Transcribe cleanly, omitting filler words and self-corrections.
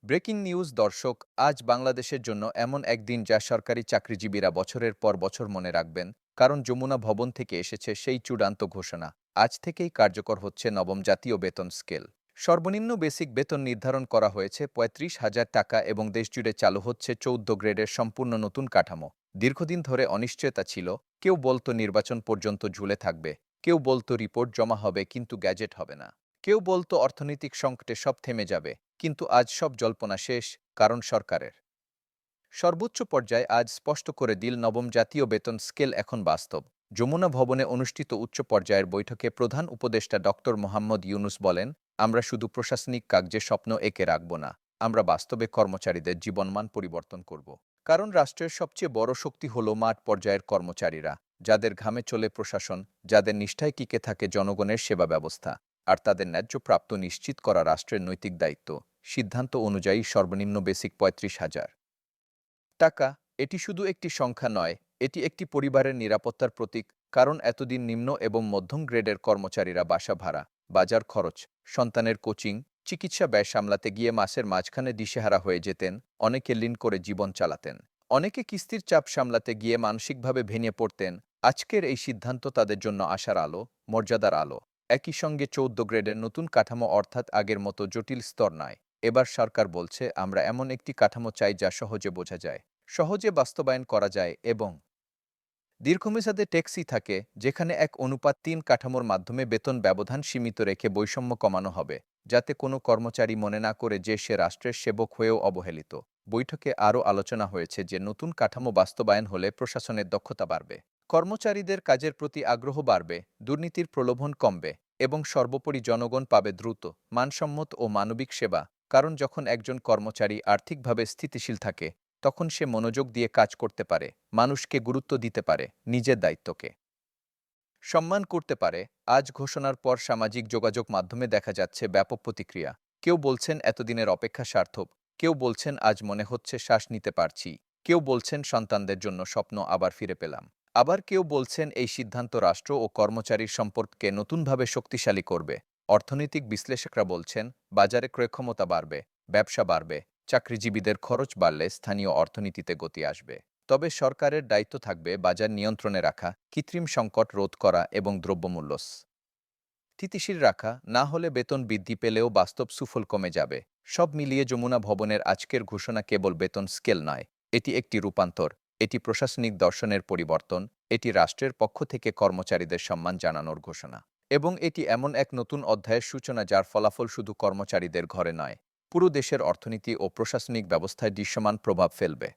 Breaking news দর্শক, আজ বাংলাদেশের জন্য এমন একদিন যা সরকারি চাকরিজীবীরা বছরের পর বছর মনে রাখবেন, কারণ যমুনা ভবন থেকে এসেছে সেই চূড়ান্ত ঘোষণা। আজ থেকেই কার্যকর হচ্ছে নবম জাতীয় বেতন স্কেল। সর্বনিম্ন বেসিক বেতন নির্ধারণ করা হয়েছে ৩৫,০০০ টাকা এবং দেশজুড়ে চালু হচ্ছে ১৪ গ্রেডের সম্পূর্ণ নতুন কাঠামো। দীর্ঘদিন ধরে অনিশ্চয়তা ছিল। কেউ বলতো নির্বাচন পর্যন্ত ঝুলে থাকবে, কেউ বলতো রিপোর্ট জমা হবে কিন্তু গ্যাজেট হবে না, কেউ বলতো অর্থনৈতিক সংকটে সব থেমে যাবে। কিন্তু আজ সব জল্পনা শেষ, কারণ সরকারের সর্বোচ্চ পর্যায়ে আজ স্পষ্ট করে দিল নবম জাতীয় বেতন স্কেল এখন বাস্তব। যমুনা ভবনে অনুষ্ঠিত উচ্চ পর্যায়ের বৈঠকে প্রধান উপদেষ্টা ডক্টর মোহাম্মদ ইউনুস বলেন, আমরা শুধু প্রশাসনিক কাগজে স্বপ্ন এঁকে রাখব না, আমরা বাস্তবে কর্মচারীদের জীবনমান পরিবর্তন করব। কারণ রাষ্ট্রের সবচেয়ে বড় শক্তি হল মাঠ পর্যায়ের কর্মচারীরা, যাদের ঘামে চলে প্রশাসন, যাদের নিষ্ঠায় টিকে থাকে জনগণের সেবা ব্যবস্থা, আর তাদের ন্যায্য প্রাপ্ত নিশ্চিত করা রাষ্ট্রের নৈতিক দায়িত্ব। সিদ্ধান্ত অনুযায়ী সর্বনিম্ন বেসিক ৩৫,০০০ টাকা। এটি শুধু একটি সংখ্যা নয়, এটি একটি পরিবারের নিরাপত্তার প্রতীক। কারণ এতদিন নিম্ন এবং মধ্যম গ্রেডের কর্মচারীরা বাসা ভাড়া, বাজার খরচ, সন্তানের কোচিং, চিকিৎসা ব্যয় সামলাতে গিয়ে মাসের মাঝখানে দিশেহারা হয়ে যেতেন। অনেকে ঋণ করে জীবন চালাতেন, অনেকে কিস্তির চাপ সামলাতে গিয়ে মানসিকভাবে ভেঙে পড়তেন। আজকের এই সিদ্ধান্ত তাদের জন্য আশার আলো, মর্যাদার আলো। একই সঙ্গে ১৪ গ্রেডের নতুন কাঠামো, অর্থাৎ আগের মতো জটিল স্তর নয়। এবার সরকার বলছে, আমরা এমন একটি কাঠামো চাই যা সহজে বোঝা যায়, সহজে বাস্তবায়ন করা যায় এবং দীর্ঘমেয়াদে টেকসই থাকে, যেখানে ১:৩ কাঠামোর মাধ্যমে বেতন ব্যবধান সীমিত রেখে বৈষম্য কমানো হবে, যাতে কোনো কর্মচারী মনে না করে যে সে রাষ্ট্রের সেবক হয়েও অবহেলিত। বৈঠকে আরও আলোচনা হয়েছে যে নতুন কাঠামো বাস্তবায়ন হলে প্রশাসনের দক্ষতা বাড়বে, কর্মচারীদের কাজের প্রতি আগ্রহ বাড়বে, দুর্নীতির প্রলোভন কমবে এবং সর্বোপরি জনগণ পাবে দ্রুত, মানসম্মত ও মানবিক সেবা। কারণ যখন একজন কর্মচারী আর্থিকভাবে স্থিতিশীল থাকে, তখন সে মনোযোগ দিয়ে কাজ করতে পারে, মানুষকে গুরুত্ব দিতে পারে, নিজের দায়িত্বকে সম্মান করতে পারে। আজ ঘোষণার পর সামাজিক যোগাযোগ মাধ্যমে দেখা যাচ্ছে ব্যাপক প্রতিক্রিয়া। কেউ বলছেন এতদিনের অপেক্ষা সার্থক, কেউ বলছেন আজ মনে হচ্ছে শ্বাস নিতে পারছি, কেউ বলছেন সন্তানদের জন্য স্বপ্ন আবার ফিরে পেলাম। আবার কেউ বলছেন এই সিদ্ধান্ত রাষ্ট্র ও কর্মচারীর সম্পর্ককে নতুনভাবে শক্তিশালী করবে। অর্থনৈতিক বিশ্লেষকরা বলছেন, বাজারে ক্রয়ক্ষমতা বাড়বে, ব্যবসা বাড়বে, চাকরিজীবীদের খরচ বাড়লে স্থানীয় অর্থনীতিতে গতি আসবে। তবে সরকারের দায়িত্ব থাকবে বাজার নিয়ন্ত্রণে রাখা, কৃত্রিম সংকট রোধ করা এবং দ্রব্যমূল্য স্থিতিশীল রাখা। না হলে বেতন বৃদ্ধি পেলেও বাস্তব সুফল কমে যাবে। সব মিলিয়ে যমুনা ভবনের আজকের ঘোষণা কেবল বেতন স্কেল নয়, এটি একটি রূপান্তর, এটি প্রশাসনিক দর্শনের পরিবর্তন, এটি রাষ্ট্রের পক্ষ থেকে কর্মচারীদের সম্মান জানানোর ঘোষণা। এবং এটি এমন এক নতুন অধ্যায়ের সূচনা যার ফলাফল শুধু কর্মচারীদের ঘরে নয়, পুরো দেশের অর্থনীতি ও প্রশাসনিক ব্যবস্থায় দৃশ্যমান প্রভাব ফেলবে।